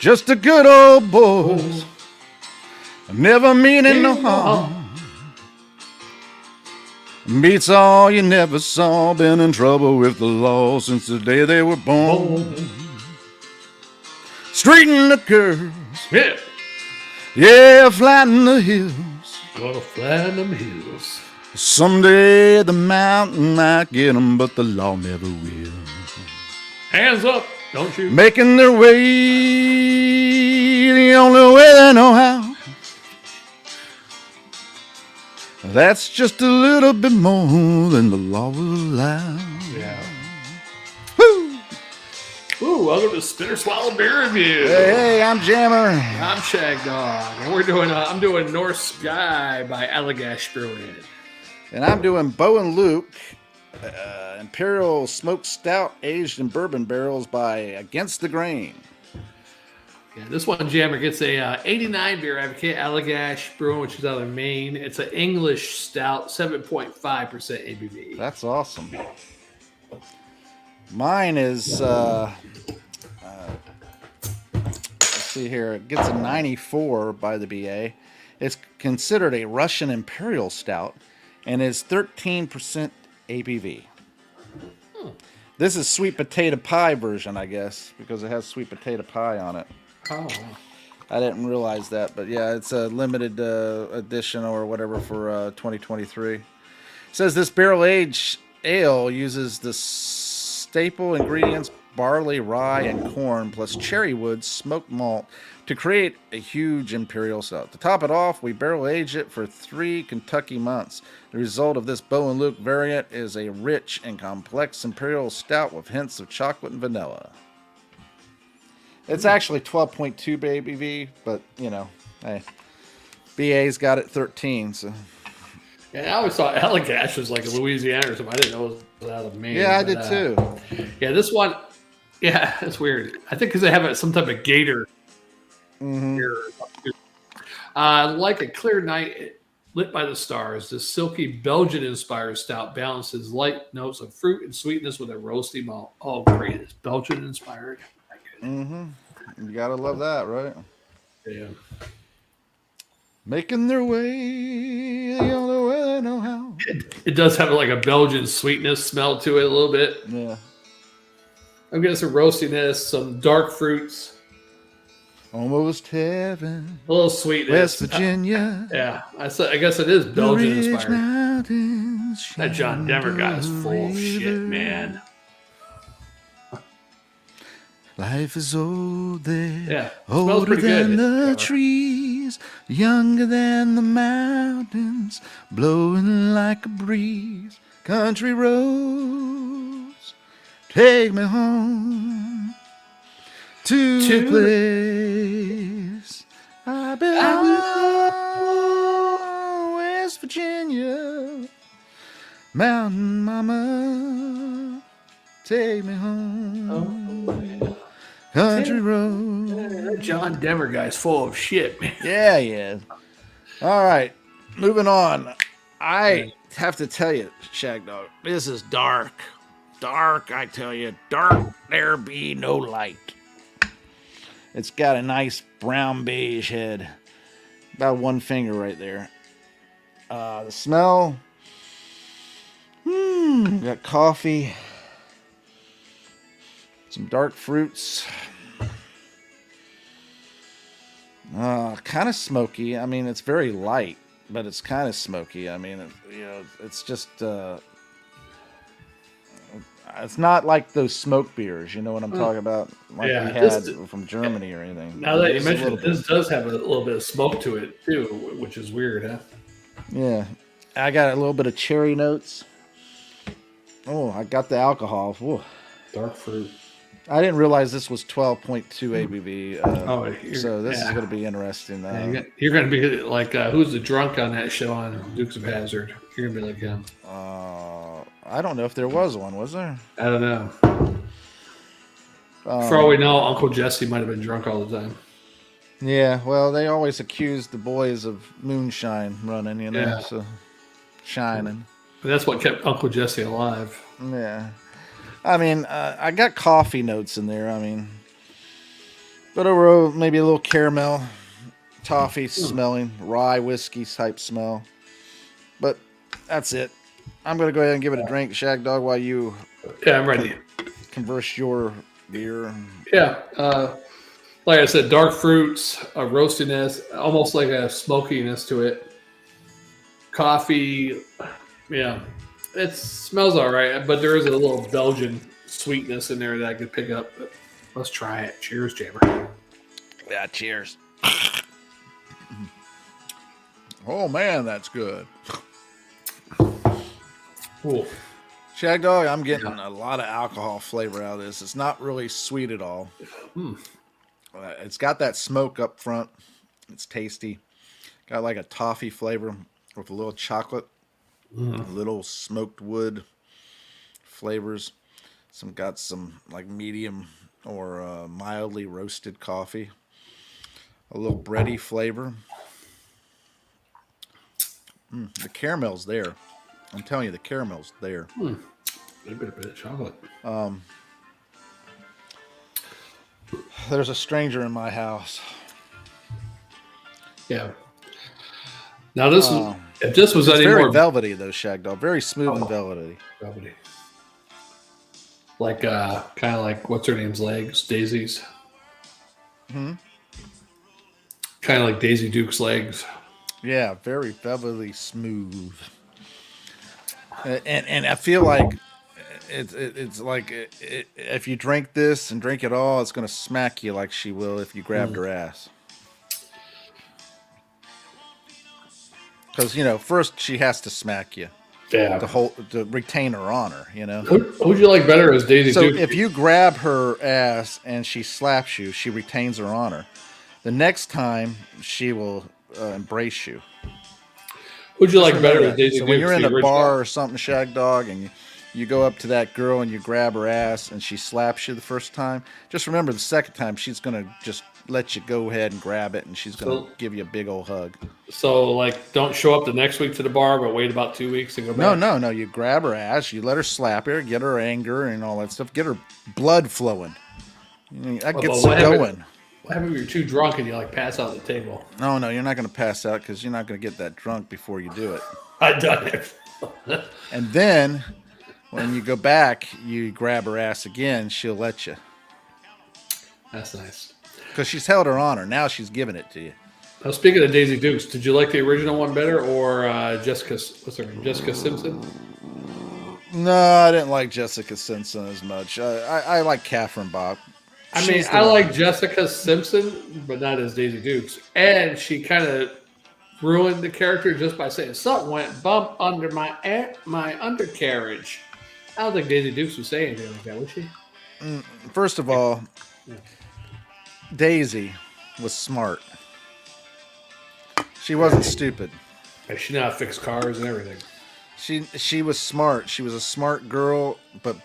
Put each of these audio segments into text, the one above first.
Just a good old boys, never meaning no harm. Beats all you never saw, been in trouble with the law since the day they were born. Straighten the curves, Yeah. yeah, flatten the hills. Gonna flatten them hills. Someday the mountain might get them, but the law never will. Hands up, don't you? Making their way the only way they know how. That's just a little bit more than the law will allow. Yeah. Woo! Ooh, welcome to Spinner Swallow Beer Review. Hey, I'm Jammer. I'm Shagdog, and we're doing. I'm doing North Sky by Allagash Brewing. And I'm doing Bo and Luke Imperial Smoked Stout aged in bourbon barrels by Against The Grain. Yeah, this one, Jammer, gets a 89 beer advocate, Allagash Brewing, which is out of Maine. It's an English stout, 7.5% ABV. That's awesome. Mine is, let's see here, it gets a 94 by the BA. It's considered a Russian Imperial Stout and is 13% ABV. This is sweet potato pie version, I guess, because it has sweet potato pie on it. Oh. I didn't realize that, but yeah, it's a limited edition or whatever for 2023. It says this barrel-aged ale uses the staple ingredients barley, rye, and corn, plus cherry wood smoked malt to create a huge imperial stout. To top it off, we barrel-aged it for 3 Kentucky months. The result of this Bo and Luke variant is a rich and complex imperial stout with hints of chocolate and vanilla. It's actually 12.2 ABV, but, you know, hey, BA's got it 13, so. Yeah, I always thought Allagash was like a Louisiana or something. I didn't know it was out of Maine. Yeah, I did too. Yeah, this one, yeah, that's weird. I think because they have some type of gator. Like a clear night lit by the stars, this silky Belgian-inspired stout balances light notes of fruit and sweetness with a roasty malt. Oh, great. It's Belgian-inspired. You gotta love that, right? Yeah. Making their way the only way they know how. It does have like a Belgian sweetness smell to it a little bit. Yeah. I'm getting some roastiness, some dark fruits. Almost heaven. A little sweetness. West Virginia. Yeah. I guess it is Belgian-inspired. Mountains, That John Denver guy is full of shit, man. Life is old there, Yeah, older than good. the trees, younger than the mountains, blowing like a breeze. Country roads, take me home to the place I belong, West Virginia, Mountain Mama, take me home. Oh, yeah. Country road. That John Denver guy's full of shit, man. Yeah, he is. All right, moving on. I have to tell you, Shagdog, this is dark. Dark, I tell you. Dark, there be no light. It's got a nice brown beige head. About 1 finger right there. The smell. Got coffee. Some dark fruits. Kind of smoky. I mean, it's very light, but it's kind of smoky. I mean, it's just it's not like those smoke beers. You know what I'm talking about? Like we had from Germany or anything. Now that you mentioned it, this does have a little bit of smoke to it too, which is weird, huh? Yeah, I got a little bit of cherry notes. Oh, I got the alcohol. Whoa. Dark fruit. I didn't realize this was 12.2 ABV. So this is going to be interesting. You're going to be like, who's the drunk on that show on Dukes of Hazzard? You're going to be like him. I don't know if there was one. Was there? I don't know. For all we know, Uncle Jesse might have been drunk all the time. Yeah, well, they always accused the boys of moonshine running, you know, Yeah. so shining. But that's what kept Uncle Jesse alive. Yeah. I mean, I got coffee notes in there. I mean, But overall, maybe a little caramel, toffee smelling, rye whiskey type smell. But that's it. I'm going to go ahead and give it a drink, Shagdog, while you Yeah, I'm ready. converse your beer. Yeah. Like I said, dark fruits, a roastiness, almost like a smokiness to it. Coffee, yeah. It smells all right, but there is a little Belgian sweetness in there that I could pick up. But let's try it. Cheers, Jammer. Yeah, cheers. Oh, man, that's good. Cool. Shagdog, I'm getting a lot of alcohol flavor out of this. It's not really sweet at all. It's got that smoke up front. It's tasty. Got like a toffee flavor with a little chocolate, a little smoked wood flavors. Got some like medium or mildly roasted coffee. A little bready flavor. The caramel's there. I'm telling you, the caramel's there. A bit of chocolate. There's a stranger in my house. Yeah. Now this is if this was It's any very more velvety though, Shagdog. Very smooth and velvety. like kind of like what's her name's legs, Daisy's. Kind of like Daisy Duke's legs. Yeah, very velvety smooth. And I feel like it's like if you drink this and drink it all, it's gonna smack you like she will if you grabbed her ass. Because first she has to smack you Yeah. to retain her honor. Who would you like better as Daisy So Duke? if you grab her ass and she slaps you, she retains her honor. The next time she will embrace you. Who'd you like better as Daisy So Duke? when you're in the a original? bar or something, Shagdog, and you go up to that girl and you grab her ass and she slaps you the first time, just remember the second time she's going to just let you go ahead and grab it and she's going to give you a big old hug. So like don't show up the next week to the bar, but wait about 2 weeks and go back. No. You grab her ass, you let her slap her, get her anger and all that stuff, get her blood flowing. That gets her going. What happens if you're too drunk and you like pass out at the table? No, you're not going to pass out because you're not going to get that drunk before you do it. I've done it. And then when you go back, you grab her ass again, she'll let you. That's nice. Because she's held her honor. Now she's giving it to you. Now, speaking of Daisy Dukes, did you like the original one better or Jessica Simpson? No, I didn't like Jessica Simpson as much. I like Catherine Bach. I mean, I like Jessica Simpson, but not as Daisy Dukes. And she kind of ruined the character just by saying something went bump under my undercarriage. I don't think Daisy Dukes would say anything like that, would she? First of all, Daisy was smart. She wasn't stupid. And she knew how to fix cars and everything. She was smart. She was a smart girl, but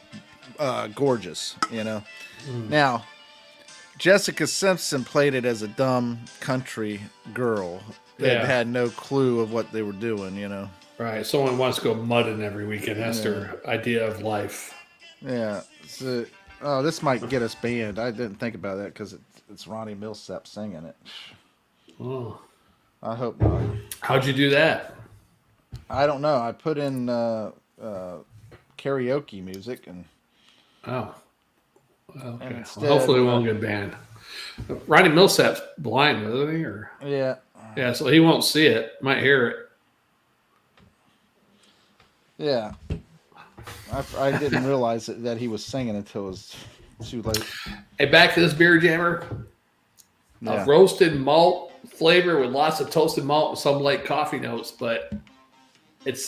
gorgeous, Now, Jessica Simpson played it as a dumb country girl that had no clue of what they were doing, Right. Someone wants to go mudding every weekend. That's their idea of life. Yeah. So, this might get us banned. I didn't think about that because it's Ronnie Millsap singing it. Oh. I hope not. How'd you do that? I don't know. I put in karaoke music and. Oh. Okay. And instead, well, hopefully we won't get banned. Ronnie Millsap's blind, isn't he? Or yeah. Yeah, so he won't see it. Might hear it. Yeah. I didn't realize that he was singing until it was too late. Hey, back to this beer jammer. Yeah. A roasted malt flavor with lots of toasted malt and some light coffee notes, but it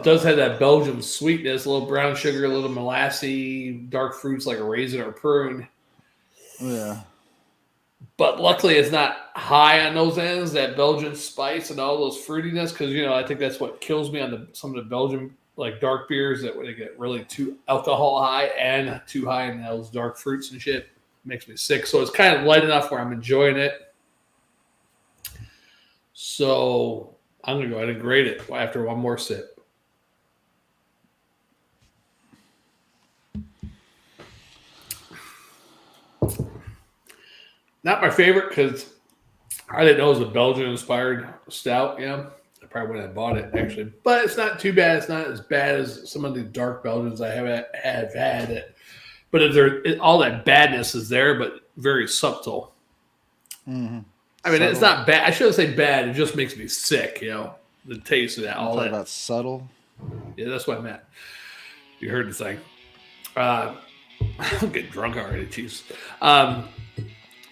does have that Belgian sweetness, a little brown sugar, a little molassy, dark fruits like a raisin or a prune. Yeah. But luckily it's not high on those ends, that Belgian spice and all those fruitiness, because, I think that's what kills me on some of the Belgian like dark beers, that when they get really too alcohol high and too high in those dark fruits and shit, makes me sick. So it's kind of light enough where I'm enjoying it. So I'm going to go ahead and grade it after one more sip. Not my favorite because I didn't know it was a Belgian-inspired stout. Yeah, I probably wouldn't have bought it actually, but it's not too bad. It's not as bad as some of the dark Belgians I have had. But if all that badness is there, but very subtle. Mm-hmm. I mean, Subtle. it's not bad. I shouldn't say bad. It just makes me sick. The taste of that. All that. About subtle. Yeah, that's what I meant. You heard the thing. I'm getting drunk already. Jeez.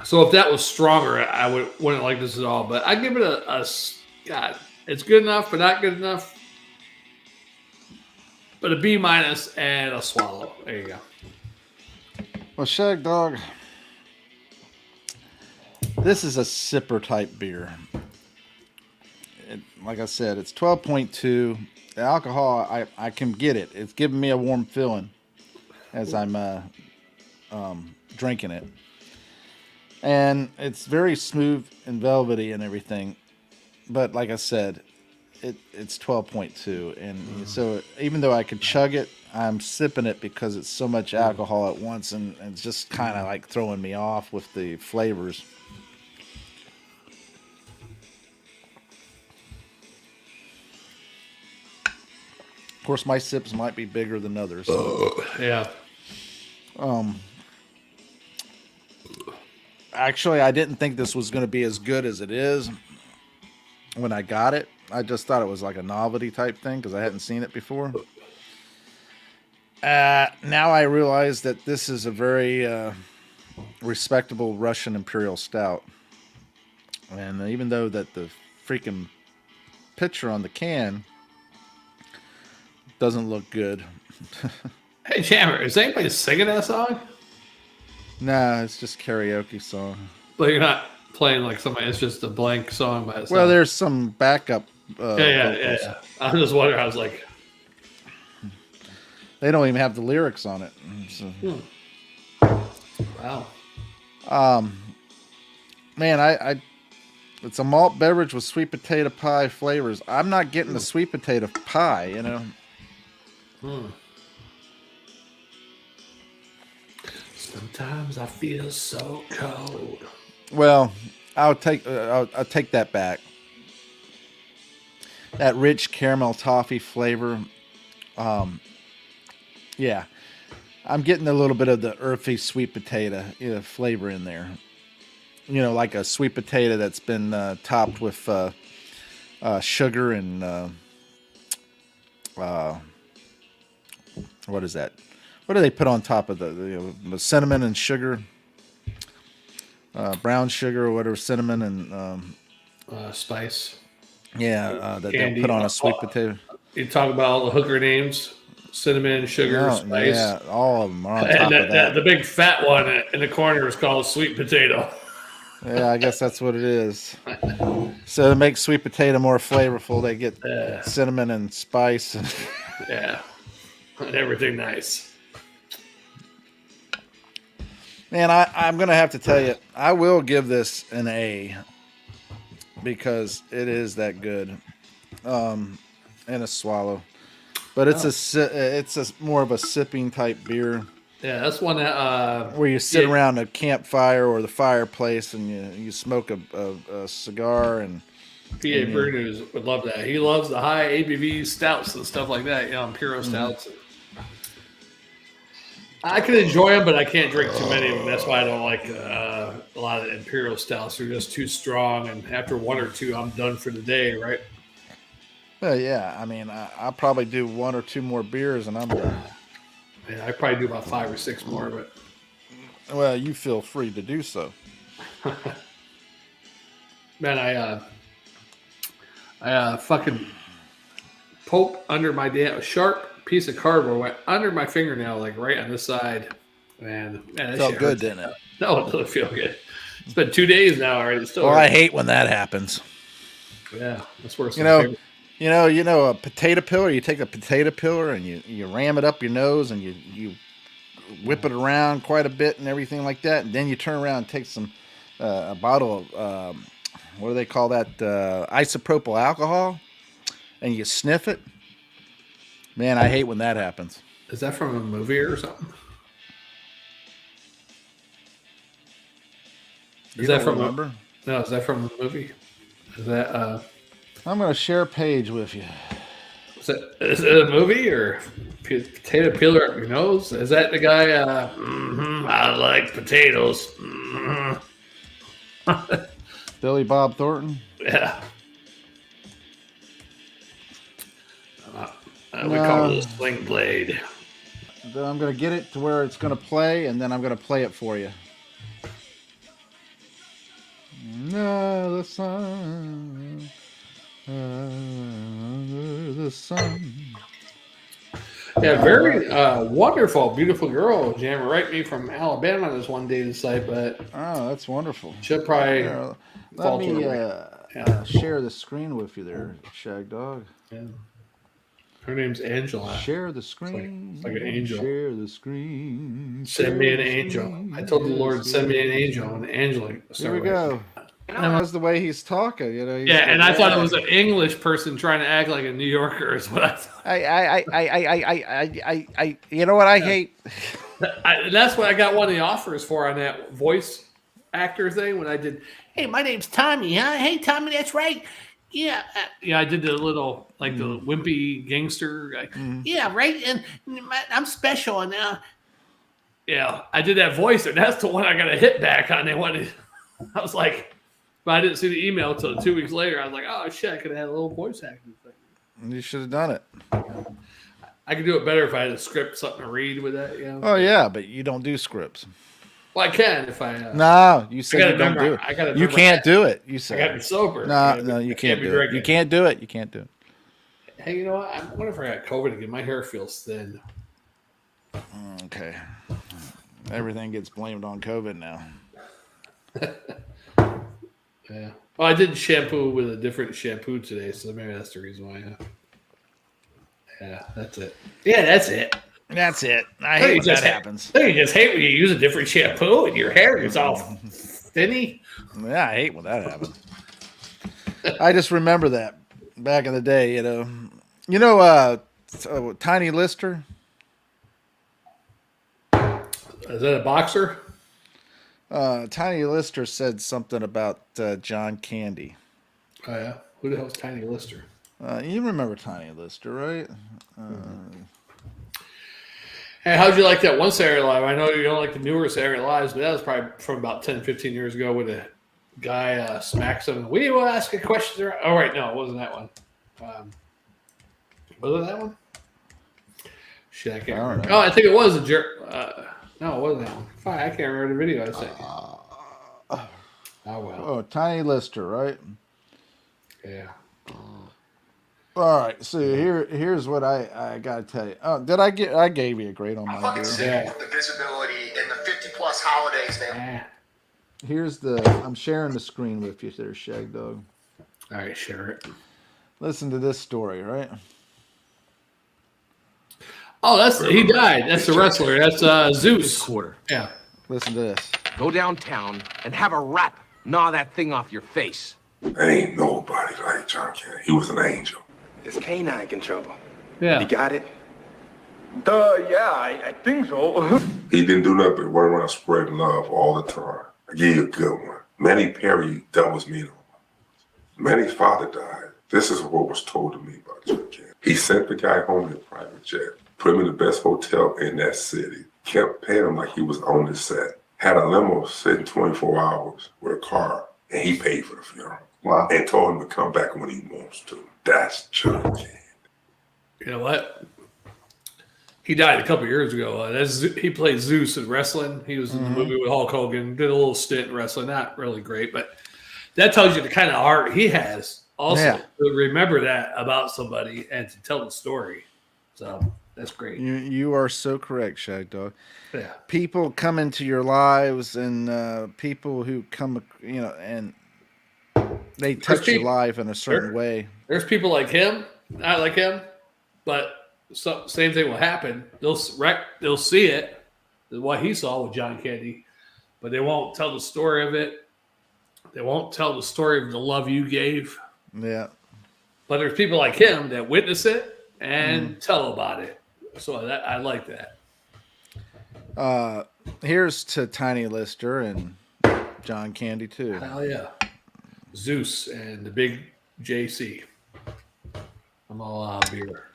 So if that was stronger, I wouldn't like this at all. But I give it a God. It's good enough, but not good enough. But a B- and a swallow. There you go. Well, Shagdog, this is a sipper type beer. Like I said, it's 12.2. The alcohol, I can get it. It's giving me a warm feeling as I'm drinking it. And it's very smooth and velvety and everything. But like I said, it's 12.2. And so even though I could chug it, I'm sipping it because it's so much alcohol at once. And it's just kind of like throwing me off with the flavors. Of course, my sips might be bigger than others. Yeah. Actually, I didn't think this was going to be as good as it is when I got it. I just thought it was like a novelty type thing because I hadn't seen it before. Now I realize that this is a very respectable Russian Imperial Stout. And even though that the freaking picture on the can doesn't look good. Hey, Jammer, is anybody singing that song? Nah, it's just karaoke song. Like you're not playing like somebody. It's just a blank song by itself. Well, there's some backup. Yeah. I'm just wondering. I was like, they don't even have the lyrics on it. So. Wow. Man, it's a malt beverage with sweet potato pie flavors. I'm not getting the sweet potato pie, you know. Sometimes I feel so cold. Well, I'll take that back. That rich caramel toffee flavor. Yeah, I'm getting a little bit of the earthy sweet potato flavor in there. You know, like a sweet potato that's been topped with sugar and what is that? What do they put on top of the cinnamon and sugar? Brown sugar or whatever, cinnamon and spice. Yeah, that they'll put on a sweet potato. You talk about all the hooker names: cinnamon, sugar, spice. Yeah, all of them are on top of that. The big fat one in the corner is called sweet potato. Yeah, I guess that's what it is. So to make sweet potato more flavorful, they get cinnamon and spice. Yeah, and everything nice. Man, I'm going to have to tell you, I will give this an A because it is that good. And a swallow. But it's more of a sipping type beer. Yeah, that's one that where you sit around a campfire or the fireplace and you smoke a cigar and PA Brew News would love that. He loves the high ABV stouts and stuff like that. Imperial stouts. I can enjoy them, but I can't drink too many of them. That's why I don't like a lot of the Imperial stouts. They're just too strong, and after one or two, I'm done for the day, right? Well, yeah. I mean, I'll probably do one or two more beers, and I'm done. Yeah, I probably do about 5 or 6 more, but well, you feel free to do so. Man, I fucking poke under my damn sharp piece of cardboard went under my fingernail, like right on this side. Man, that felt good, didn't it? No, it doesn't feel good. It's been 2 days now already. Still I hate when that happens. Yeah, that's worse. You know, a potato peeler. You take a potato peeler and you ram it up your nose and you whip it around quite a bit and everything like that, and then you turn around and take some a bottle of what do they call that? Isopropyl alcohol, and you sniff it. Man, I hate when that happens. Is that from a movie or something? Is that from remember? No, is that from the movie? Is that? I'm gonna share a page with you. Is it a movie or potato peeler up your nose? Is that the guy? I like potatoes. Billy Bob Thornton. Yeah. We call it a sling blade. Then I'm gonna get it to where it's gonna play, and then I'm gonna play it for you. No, the sun, the sun. Yeah, very wonderful, beautiful girl. Jammer right me from Alabama this one dating site, but that's wonderful. She'll probably let me share the screen with you there, Shagdog. Yeah. Her name's Angela. Share the screen. It's like an angel. Share the screen. Send me an angel. I told the Lord to send me an angel, and Angela. There we go. That's the way he's talking, you know. Yeah, and I thought it was an English person trying to act like a New Yorker. Is what I thought. I you know what I hate? That's what I got one of the offers for on that voice actor thing when I did. Hey, my name's Tommy. Huh? Hey, Tommy, that's right. Yeah, I did the little like the wimpy gangster guy. Yeah, right. And I'm special, and I did that voice, and that's the one I got a hit back on. They wanted. I was like, but I didn't see the email until 2 weeks later. I was like, oh shit, I could have had a little voice acting thing. You should have done it. I could do it better if I had a script, something to read with that. You know? Oh yeah, but you don't do scripts. Well, I can if I. No, you said you don't do it. You can't do it. You said. I got to be sober. No, you can't do it. You can't do it. You can't do it. Hey, you know what? I wonder if I got COVID again. My hair feels thin. Okay. Everything gets blamed on COVID now. Yeah. Well, I did shampoo with a different shampoo today, so maybe that's the reason why. Yeah, that's it. Yeah, that's it. That's it. I hate when that happens. You just hate when you use a different shampoo and your hair gets all thinny. Yeah, I hate when that happens. I just remember that back in the day, you know. You know, Tiny Lister? Is that a boxer? Tiny Lister said something about John Candy. Oh, yeah? Who the hell's Tiny Lister? You remember Tiny Lister, right? Hey, how'd you like that one Saturday Live? I know you don't like the newer Saturday Lives, but that was probably from about 10, 15 years ago when a guy smacks him. We will ask a question. Oh, right. No, it wasn't that one. Was it that one? Shit, I can't remember. Oh, I think it was a jerk. No, it wasn't that one. Fine, I can't remember the video I sent you. Oh, well. Oh, Tiny Lister, right? Yeah. All right, so here's what I gotta tell you. Oh, I gave you a grade on my beer. Yeah. With the visibility in the 50+ holidays, man. I'm sharing the screen with you there, Shagdog. All right, share it. Listen to this story, right? Oh, he died. That's the wrestler. That's Zeus. Quarter. Yeah. Listen to this. Go downtown and have a rat gnaw that thing off your face. Ain't nobody like John Candy. He was an angel. Is Canine in trouble? Yeah. You got it? Yeah, I think so. He didn't do nothing but run around spreading love all the time. I give you a good one. Manny Perry, that was me. Manny's father died. This is what was told to me about John Candy. He sent the guy home in a private jet, put him in the best hotel in that city, kept paying him like he was on the set, had a limo sitting 24 hours with a car, and he paid for the funeral. Wow. And told him to come back when he wants to. That's John Candy. You know what? He died a couple years ago. He played Zeus in wrestling. He was in the movie with Hulk Hogan. Did a little stint in wrestling. Not really great, but that tells you the kind of heart he has. Also, to remember that about somebody and to tell the story. So that's great. You are so correct, Shagdog. Yeah. People come into your lives, and people who come, and they touch your life in a certain way. There's people like him, not like him, but same thing will happen. They'll see it, what he saw with John Candy, but they won't tell the story of it. They won't tell the story of the love you gave. Yeah. But there's people like him that witness it and tell about it. So I like that. Here's to Tiny Lister and John Candy too. Hell yeah. Zeus and the big JC. I'm all out of beer.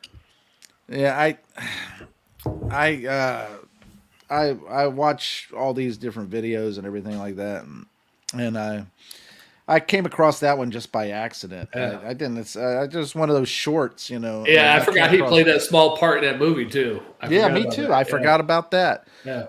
Yeah, I watch all these different videos and everything like that, and I came across that one just by accident. Yeah. I didn't. It's just one of those shorts, you know. Yeah, and I forgot came he across- played that small part in that movie too. Yeah, me too. I forgot about that. Yeah.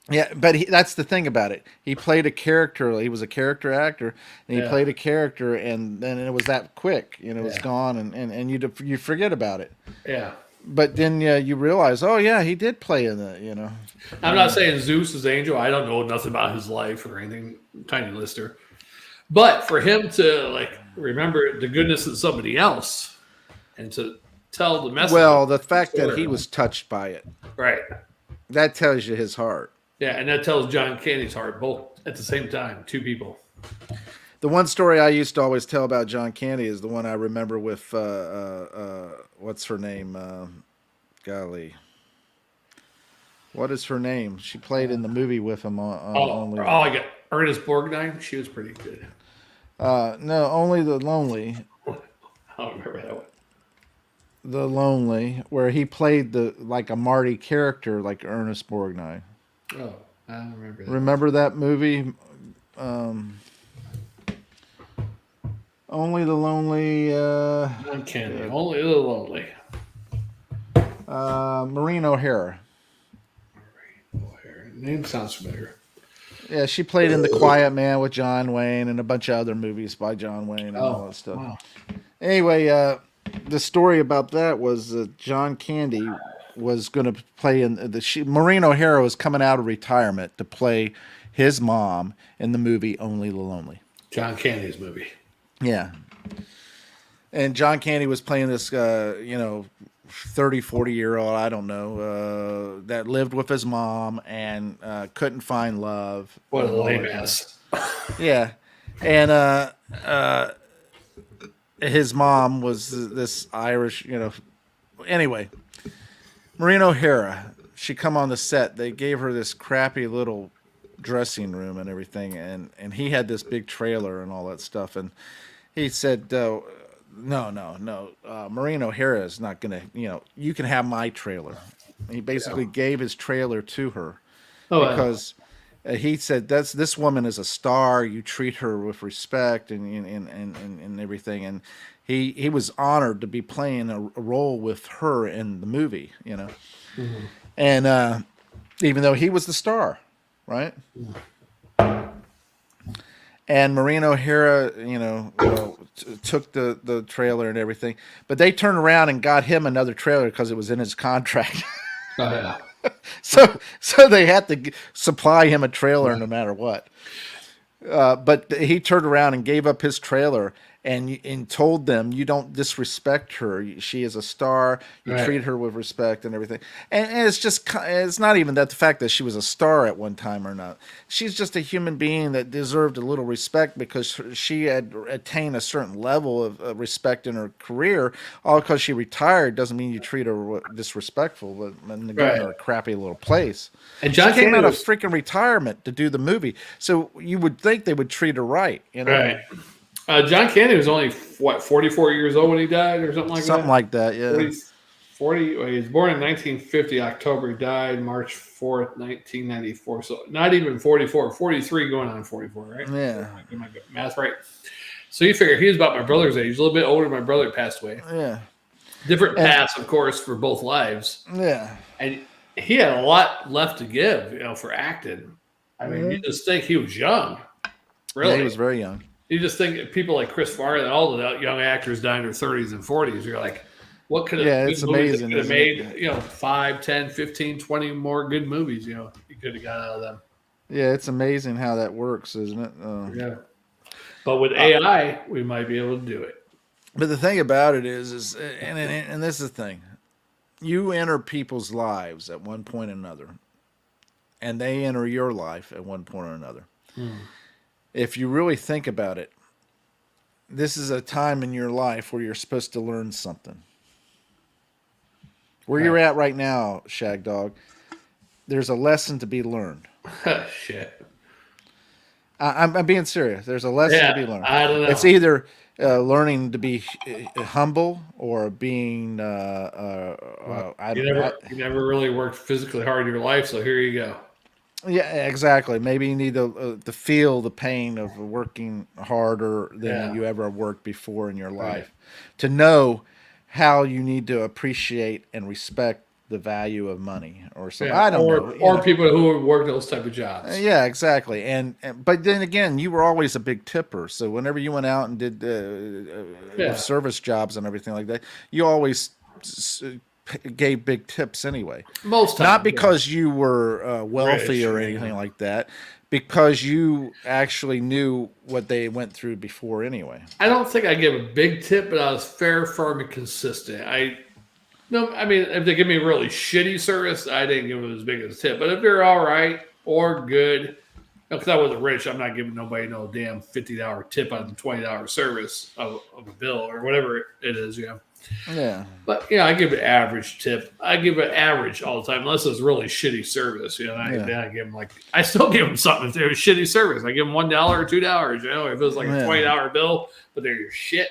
Yeah, but that's the thing about it. He played a character. He was a character actor, and he played a character, and then it was that quick. You know, it was gone, and you forget about it. Yeah. But then you realize, oh yeah, he did play in the. You know, I'm not saying Zeus is angel. I don't know nothing about his life or anything. Tiny lister. But for him to like remember the goodness of somebody else and to tell the message. well, the fact that he was touched by it, right. that tells you his heart. Yeah, and that tells John Candy's heart both at the same time. Two people. The one story I used to always tell about John Candy is the one I remember with what's her name? Golly, what is her name? She played in the movie with him on Only. I got Ernest Borgnine. She was pretty good. No, Only the Lonely. I don't remember that one. The Lonely, where he played like a Marty character, like Ernest Borgnine. Oh, I don't remember that. Remember that movie? Only the Lonely. John Candy. Only the lonely. Maureen O'Hara. Name sounds familiar. Yeah, she played in The Quiet Man with John Wayne and a bunch of other movies by John Wayne and all that stuff. Wow. Anyway, the story about that was John Candy was going to play in Maureen O'Hara was coming out of retirement to play his mom in the movie Only the Lonely. John Candy's movie. Yeah. And John Candy was playing this, 30, 40-year-old, I don't know, that lived with his mom and couldn't find love. What a lame ass. Yeah. And his mom was this Irish, Anyway, Maureen O'Hara, she come on the set. They gave her this crappy little dressing room and everything, and he had this big trailer and all that stuff. And he said, no. Maureen O'Hara is not going to, you can have my trailer. He basically gave his trailer to her because he said, this woman is a star. You treat her with respect and everything. And he was honored to be playing a role with her in the movie, Mm-hmm. And even though he was the star, right? And Maureen O'Hara, took the trailer and everything, but they turned around and got him another trailer because it was in his contract. Oh, yeah. So they had to supply him a trailer no matter what. But he turned around and gave up his trailer and told them, you don't disrespect her. She is a star. You treat her with respect and everything. And it's not even that the fact that she was a star at one time or not. She's just a human being that deserved a little respect because she had attained a certain level of respect in her career. All because she retired doesn't mean you treat her disrespectful, but give her a crappy little place. And John came Candy out of was freaking retirement to do the movie. So you would think they would treat her right. right. John Candy was only 44 years old when he died, or something like that. Something like that, yeah. 40. Well, he was born in 1950, October. He died March 4th, 1994. So not even 44, 43, going on 44, right? Yeah. Am I math right? So you figure he was about my brother's age, a little bit older. My brother passed away. Yeah. Different paths, of course, for both lives. Yeah. And he had a lot left to give, for acting. I mean, you just think he was young. Really, Yeah, he was very young. You just think people like Chris Farley and all the young actors die in their 30s and 40s. You're like, what could have it's amazing. Could have made 5, 10, 15, 20 more good movies, you could have got out of them. Yeah, it's amazing how that works, isn't it? Yeah. But with AI, we might be able to do it. But the thing about it is and this is the thing. You enter people's lives at one point or another, and they enter your life at one point or another. If you really think about it, this is a time in your life where you're supposed to learn something. Where you're at right now, Shagdog, there's a lesson to be learned. Shit. I'm being serious. There's a lesson to be learned. I don't know. It's either learning to be humble or being. You never really worked physically hard in your life, so here you go. Yeah, exactly. Maybe you need to feel the pain of working harder than you ever worked before in your life, to know how you need to appreciate and respect the value of money, or something. I don't know. Or people who work those type of jobs. Yeah, exactly. And but then again, you were always a big tipper. So whenever you went out and did service jobs and everything like that, you always gave big tips anyway. Most times, not because you were wealthy or anything like that, because you actually knew what they went through before anyway. I don't think I gave a big tip, but I was fair, firm, and consistent. If they give me a really shitty service, I didn't give them as big as a tip. But if they're all right or good, because I wasn't rich, I'm not giving nobody no damn $50 tip on the $20 service of a bill or whatever it is, Yeah. But I give an average tip. I give it average all the time, unless it's really shitty service. Then I give them I still give them something if they're a shitty service. I give them $1 or $2. If it was like a $20 bill, but they're your shit.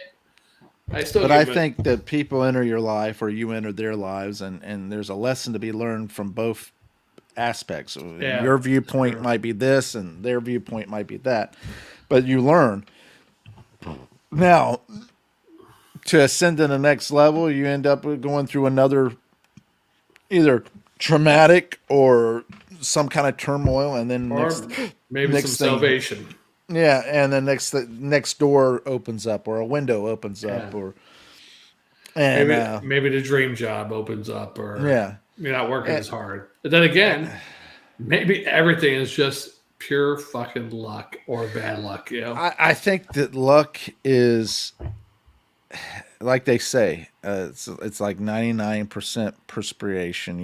I think that people enter your life or you enter their lives, and there's a lesson to be learned from both aspects. Yeah, your viewpoint might be this, and their viewpoint might be that, but you learn. Now, to ascend to the next level, you end up going through another either traumatic or some kind of turmoil, and then maybe some salvation. Yeah, and then next door opens up, or a window opens up, maybe the dream job opens up, or you're not working as hard. But then again, maybe everything is just pure fucking luck or bad luck. I think that luck is, like they say, it's like 99% perspiration.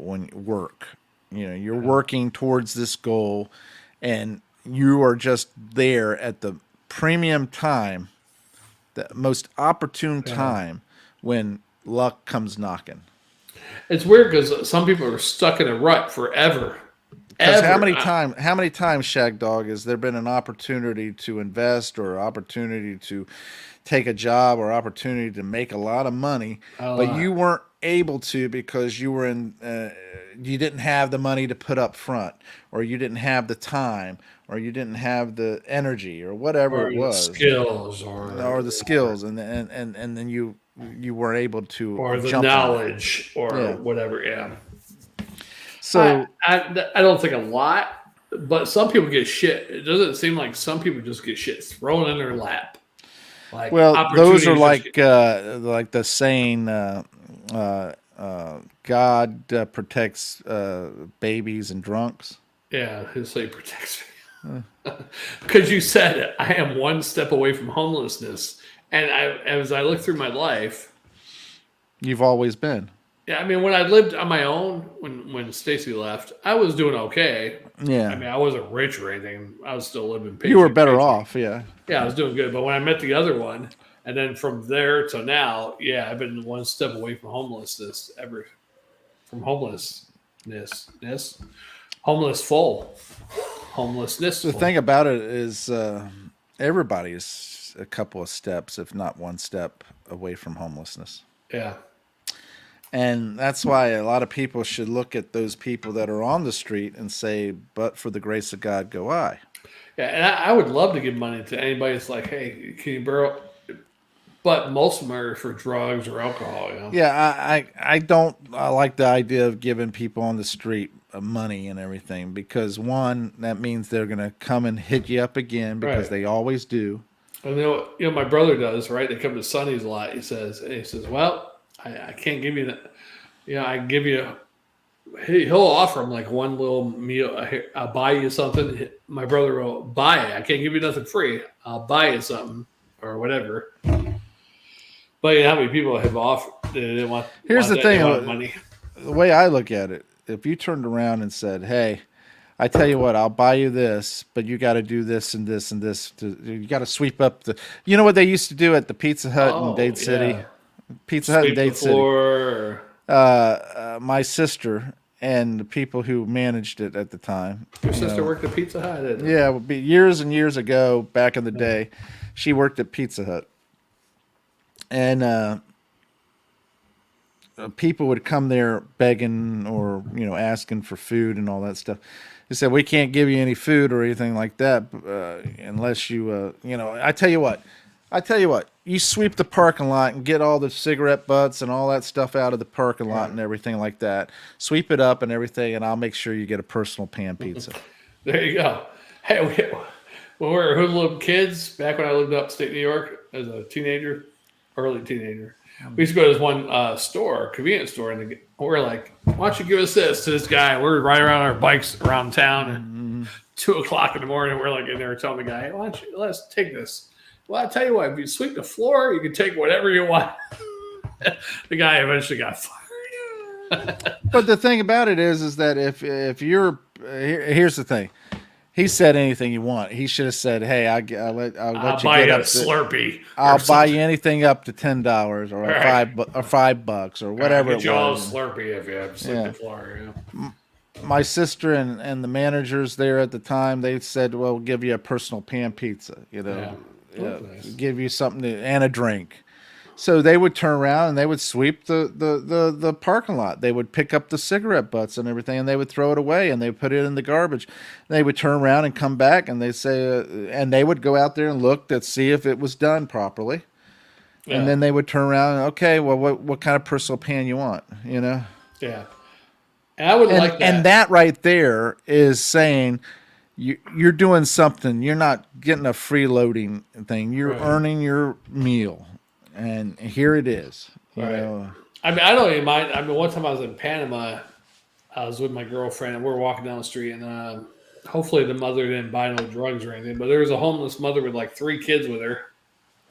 When you work, you're working towards this goal, and you are just there at the premium time, the most opportune time when luck comes knocking. It's weird because some people are stuck in a rut forever. How many times, Shagdog, has there been an opportunity to invest, or opportunity to take a job, or opportunity to make a lot of money, but you weren't able to because you were you didn't have the money to put up front, or you didn't have the time, or you didn't have the energy, or whatever it was, skills, or the skills, and then you weren't able to, or the jump knowledge, or whatever. Yeah. So I don't think a lot, but some people get shit. It doesn't seem like some people just get shit thrown in their lap. Those are like the saying, God protects babies and drunks. Yeah, he'll say protects me. Because you said I am one step away from homelessness, and as I look through my life, you've always been. Yeah, when I lived on my own, when Stacy left, I was doing okay. Yeah. I wasn't rich or anything. I was still living paycheck. You were better off, yeah. Yeah, I was doing good. But when I met the other one, and then from there to now, I've been one step away from homelessness homelessness. The thing about it is everybody's a couple of steps, if not one step, away from homelessness. Yeah. And that's why a lot of people should look at those people that are on the street and say, but for the grace of God go I. Yeah, and I would love to give money to anybody that's like, hey, can you borrow? But most of them are for drugs or alcohol. Yeah, I don't like the idea of giving people on the street money and everything, because one, that means they're going to come and hit you up again, because they always do. And my brother does, right? They come to Sonny's a lot. He says, well, I can't give you that. I can give you. He'll offer him like one little meal. I'll buy you something. My brother will buy it. I can't give you nothing free. I'll buy you something or whatever. But how many people have offered? They want. Here's the thing. Money. The way I look at it, if you turned around and said, "Hey, I tell you what, I'll buy you this, but you got to do this and this and this. You got to sweep up the." You know what they used to do at the Pizza Hut in Dade City? Pizza Hut in Dade City. My sister and the people who managed it at the time. Your sister worked at Pizza Hut, didn't Yeah, it would be years and years ago, back in the day. She worked at Pizza Hut. And people would come there begging or, asking for food and all that stuff. They said, we can't give you any food or anything like that unless you, I tell you what, you sweep the parking lot and get all the cigarette butts and all that stuff out of the parking lot and everything like that. Sweep it up and everything, and I'll make sure you get a personal pan pizza. There you go. Hey, when we were hoodlum kids, back when I lived upstate New York as a teenager, early teenager, we used to go to this one store, convenience store, and we're like, why don't you give us this to this guy? We're riding around our bikes around town, and 2 o'clock in the morning, we're like in there telling the guy, hey, why don't you let's take this? Well, I'll tell you what, if you sweep the floor, you can take whatever you want. The guy eventually got fired. But the thing about it is that if you're here's the thing, he said anything you want. He should have said, "Hey, I'll let you buy get you a up Slurpee. I'll buy you anything up to $10 or $5 or whatever Get it you all a was." Slurpee if you have to sweep the floor. Yeah. My sister and the managers there at the time, they said, "Well, we'll give you a personal pan pizza, Nice. give you something and a drink." So they would turn around and they would sweep the parking lot. They would pick up the cigarette butts and everything, and they would throw it away and they would put it in the garbage. They would turn around and come back and they say, and they would go out there and look to see if it was done properly. Yeah. And then they would turn around and, okay, well, what kind of personal pan you want, Yeah. And I would like that. And that right there is saying you're doing something. You're not getting a freeloading thing. You're earning your meal. And here it is. You know. I mean, I don't even mind. I mean, one time I was in Panama, I was with my girlfriend, and we were walking down the street, and hopefully the mother didn't buy no drugs or anything, but there was a homeless mother with like 3 kids with her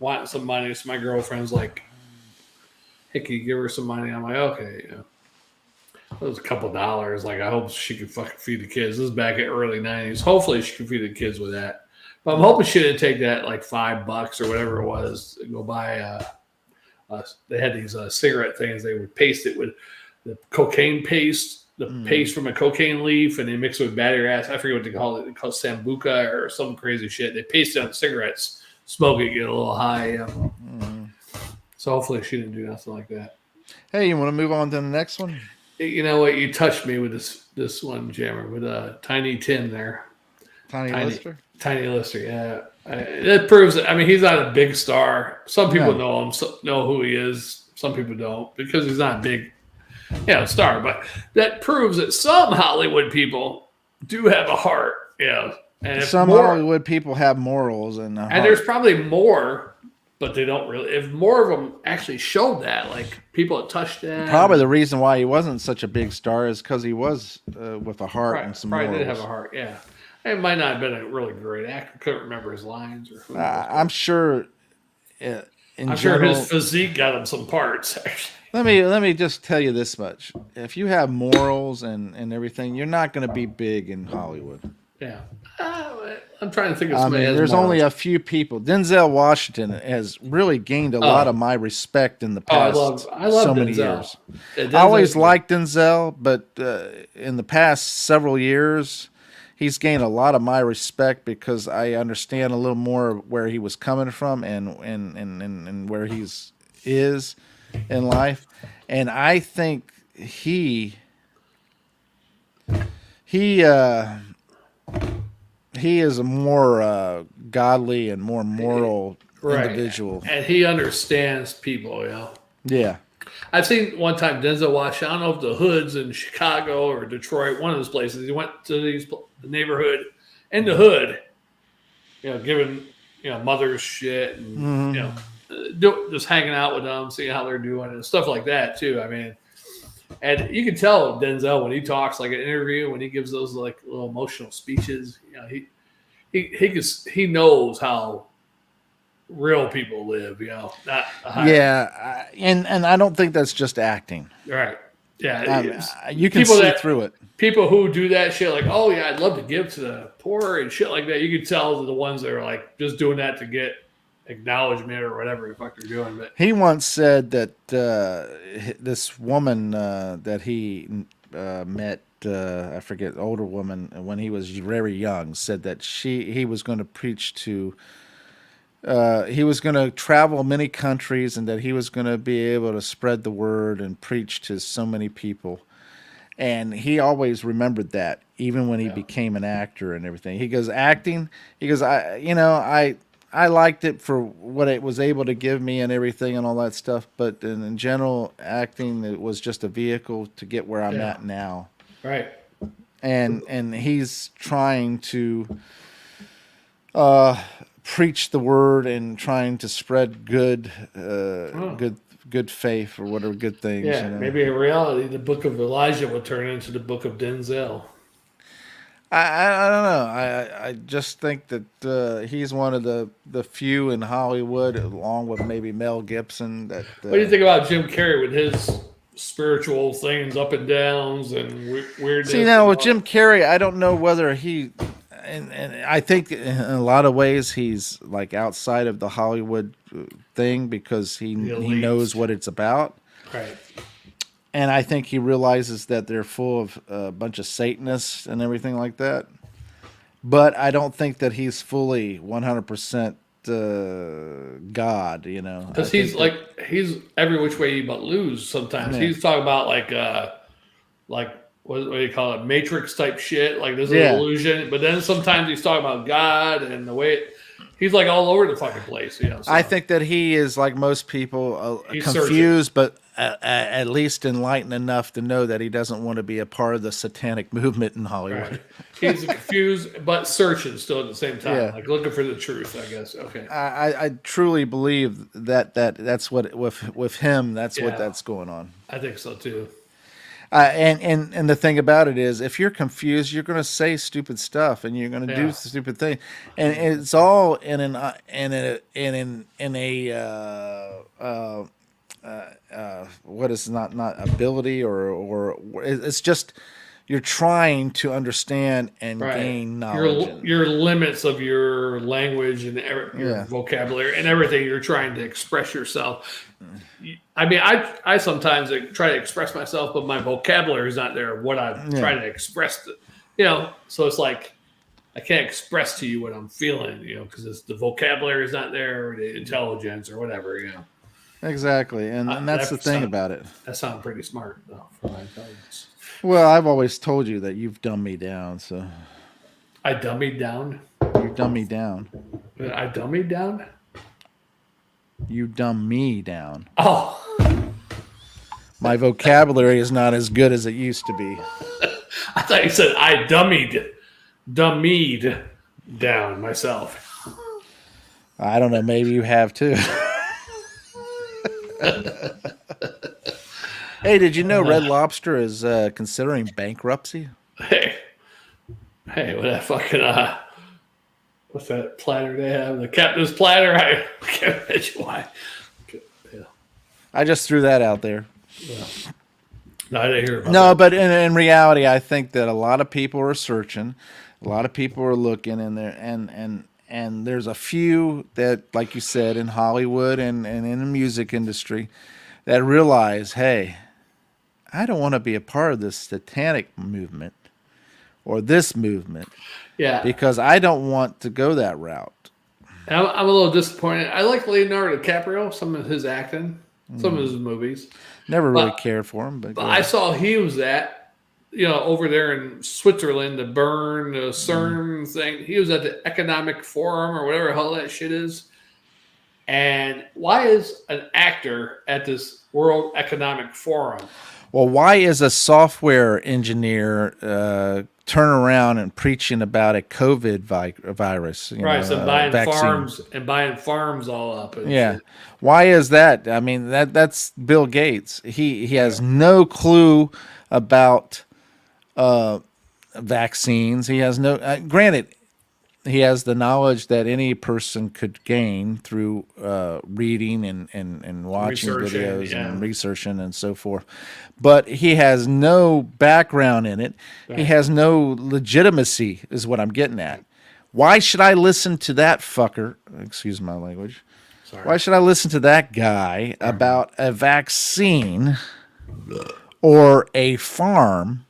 wanting some money. So my girlfriend's like, hey, can you give her some money? I'm like, okay. It was a couple dollars. Like, I hope she could fucking feed the kids. This is back in early 90s. Hopefully she could feed the kids with that. But I'm hoping she didn't take that like $5 or whatever it was to go buy. They had these cigarette things. They would paste it with the cocaine paste, the paste from a cocaine leaf, and they mix it with battery acid. I forget what they call it. They call it sambuca or some crazy shit. They paste it on the cigarettes, smoke it, get a little high. So hopefully she didn't do nothing like that. Hey, you want to move on to the next one? You know what? You touched me with this one, Jammer, with Tiny Tim there. Tiny Lister? Tiny Lister, yeah. That proves it. I mean, he's not a big star. Some people know him, know who he is. Some people don't because he's not a big, star. But that proves that some Hollywood people do have a heart. Yeah, and some Hollywood people have morals and there's probably more, but they don't really. If more of them actually showed that, like people that touched that, probably the reason why he wasn't such a big star is because he was with a heart and some probably morals. Did have a heart, yeah. It might not have been a really great actor. Couldn't remember his lines or who I'm sure. Sure his physique got him some parts. Actually, let me just tell you this much: if you have morals and everything, you're not going to be big in Hollywood. Yeah, I'm trying to think of somebody. There's only a few people. Denzel Washington has really gained a lot of my respect in the past. I love so Denzel. many years. Yeah, I always liked Denzel, but in the past several years, he's gained a lot of my respect because I understand a little more where he was coming from and where he's is in life, and I think he is a more godly and more moral individual, and he understands people. Yeah. I've seen one time Denzel Washington. I don't know if the hoods in Chicago or Detroit, one of those places. He went to the neighborhood in the hood, giving mothers shit and just hanging out with them, seeing how they're doing and stuff like that too. I mean, and you can tell Denzel when he talks, like an interview, when he gives those like little emotional speeches. He knows how real people live, not and I don't think that's just acting. Right. Yeah. You can see through it. People who do that shit, like, oh yeah, I'd love to give to the poor and shit like that. You can tell the ones that are like just doing that to get acknowledgement or whatever the fuck they're doing. But he once said that this woman that he met I forget, older woman, when he was very young, said that he was going to preach to. He was going to travel many countries, and that he was going to be able to spread the word and preach to so many people. And he always remembered that, even when he became an actor and everything. He goes, acting. He goes, I liked it for what it was able to give me and everything and all that stuff. But in general, acting, it was just a vehicle to get where I'm at now. Right. And he's trying to preach the word and trying to spread good faith or whatever, good things. Yeah, maybe in reality, the book of Elijah will turn into the book of Denzel. I don't know. I just think that he's one of the few in Hollywood, along with maybe Mel Gibson. That What do you think about Jim Carrey with his spiritual things, up and downs, and weirdness? See, now with Jim Carrey, I don't know whether he, and I think in a lot of ways he's like outside of the Hollywood thing because he knows what it's about. Right. And I think he realizes that they're full of a bunch of Satanists and everything like that. But I don't think that he's fully 100% God, Because he's every which way you but lose sometimes. Yeah. He's talking about like what do you call it, Matrix type shit, like this is an illusion. But then sometimes he's talking about God and the way he's like all over the fucking place. So. I think that he is like most people, He's confused, but at least enlightened enough to know that he doesn't want to be a part of the satanic movement in Hollywood. Right. He's confused, but searching still at the same time, Yeah. like looking for the truth, I guess. Okay. I truly believe that's what with him. That's what that's going on. I think so too. And the thing about it is, if you're confused, you're going to say stupid stuff, and you're going to do stupid things, and it's all in a what is not ability or it's just you're trying to understand and gain knowledge. Your limits of your language and your vocabulary and everything. You're trying to express yourself. I mean, I sometimes try to express myself, but my vocabulary is not there. What I'm trying to express, so it's like I can't express to you what I'm feeling, because the vocabulary is not there, or the intelligence or whatever, Exactly, and that's the thing about it. That sounds pretty smart, though, for my intelligence. Well, I've always told you that you've dumbed me down, so. I dummied down? You dumb me down. I dummied down? You dumb me down. Oh. My vocabulary is not as good as it used to be. I thought you said I dummied down myself. I don't know, maybe you have too. Hey, did you know Red Lobster is considering bankruptcy? Hey, with that fucking what's that platter they have? The captain's platter. I can't imagine why. Yeah. I just threw that out there. Yeah. No, I didn't hear about No, that. but in reality, I think that a lot of people are searching, a lot of people are looking in there, and there's a few that, like you said, in Hollywood and in the music industry, that realize, hey, I don't want to be a part of this satanic movement or this movement. Yeah. Because I don't want to go that route. And I'm a little disappointed. I like Leonardo DiCaprio, some of his acting, some of his movies. Never really cared for him. But I saw he was over there in Switzerland, the Bern, the CERN thing. He was at the Economic Forum or whatever the hell that shit is. And why is an actor at this World Economic Forum? Well, why is a software engineer turn around and preaching about a COVID virus? Right, so buying farms all up. And yeah. shit. Why is that? I mean, that's Bill Gates. He has no clue about vaccines. He has no. Granted, he has the knowledge that any person could gain through reading and watching videos and researching and so forth. But he has no background in it. Right. He has no legitimacy, is what I'm getting at. Why should I listen to that fucker? Excuse my language. Sorry. Why should I listen to that guy about a vaccine or a farm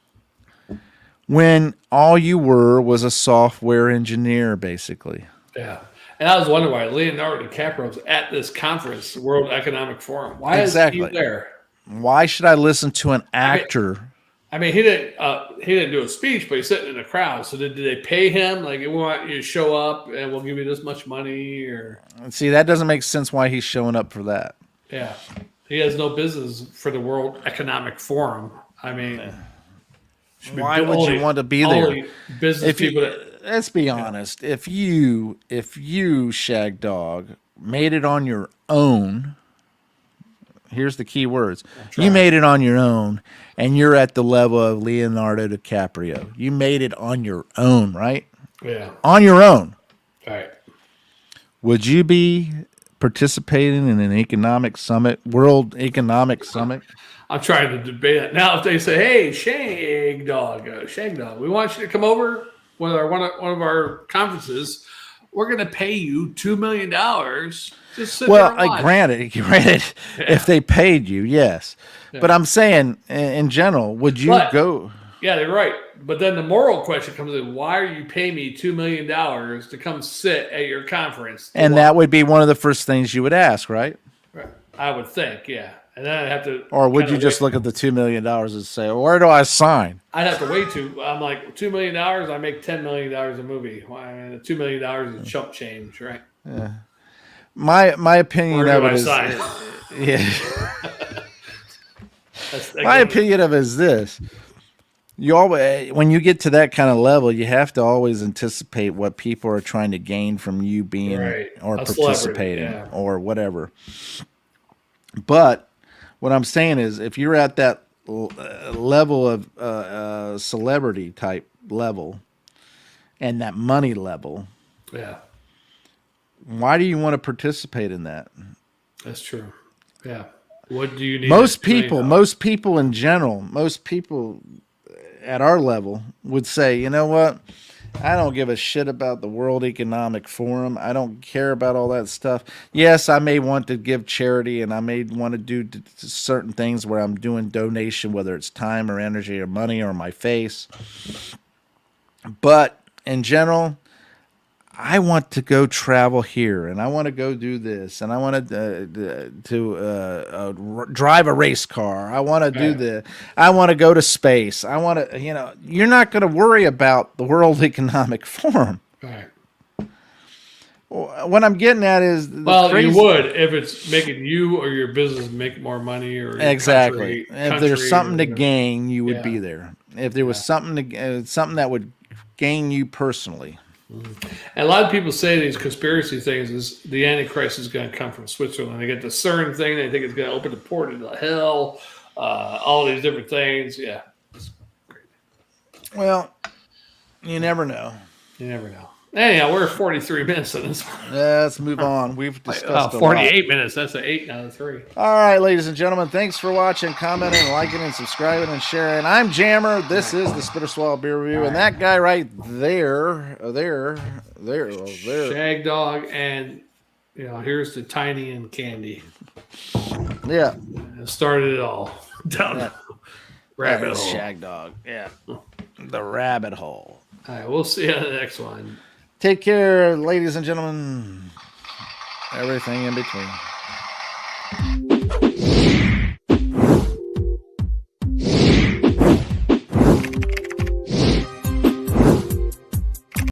when all you were was a software engineer, basically. Yeah. And I was wondering why Leonardo DiCaprio was at this conference, the World Economic Forum. Why Exactly. is he there? Why should I listen to an actor? I mean, he didn't do a speech, but he's sitting in the crowd. So did they pay him? Like, we want you to show up, and we'll give you this much money, or See, that doesn't make sense. Why he's showing up for that? yeah, he has no business for the World Economic Forum. I mean, Why would you want to be there? only business people Let's be honest. If you Shagdog made it on your own, here's the key words. You made it on your own, and you're at the level of Leonardo DiCaprio. You made it on your own, right? yeah, On your own. all right. Would you be participating in an economic summit, World Economic Summit? I'm trying to debate it now. If they say, "Hey, Shagdog, we want you to come over with one of our conferences. We're going to pay you $2 million. Just sit there and watch." Granted, if they paid you, yes. Yeah. But I'm saying, in general, would you go? Yeah, they're right. But then the moral question comes in: why are you paying me $2 million to come sit at your conference? And that would be one of the first things you would ask, right? Right. I would think, yeah. And then I'd have to. Or would you just look at the $2 million and say, "Where do I sign?" I'd have to wait I'm like, $2 million. I make $10 million a movie. I mean, $2 million is chump change, right? Yeah. My opinion Where of do it I is, sign? my opinion of it is this: you always, when you get to that kind of level, you have to always anticipate what people are trying to gain from you being or participating or whatever. But what I'm saying is, if you're at that level of celebrity type level and that money level, Yeah, why do you want to participate in that? that's true. Yeah. What do you need? Most people in general, most people at our level would say, you know what? I don't give a shit about the World Economic Forum. I don't care about all that stuff. Yes, I may want to give charity, and I may want to do certain things where I'm doing donation, whether it's time or energy or money or my face. But in general, I want to go travel here, and I want to go do this, and I want to drive a race car. I want to do I want to go to space. I want to, you're not going to worry about the World Economic Forum. Right. What I'm getting at is, you would if it's making you or your business make more money, or exactly. If there's something to gain, gain, you would be there. If there was something that would gain you personally. And a lot of people say these conspiracy things is the Antichrist is going to come from Switzerland. They get the CERN thing. They think it's going to open the port into hell. All these different things. Yeah. It's great. Well, you never know. You never know. Anyhow, we're 43 minutes in this one. Yeah, let's move on. We've discussed 48 minutes. That's an 8 out of 3. All right, ladies and gentlemen, thanks for watching, commenting, liking, and subscribing, and sharing. I'm Jammer. This is the Spitter Swallow Beer Review, and that guy right there. Shagdog, and here's the Tiny and Candy. Yeah, it started it all down the rabbit hole. Shagdog. Yeah, the rabbit hole. All right, we'll see you on the next one. Take care, ladies and gentlemen. Everything in between.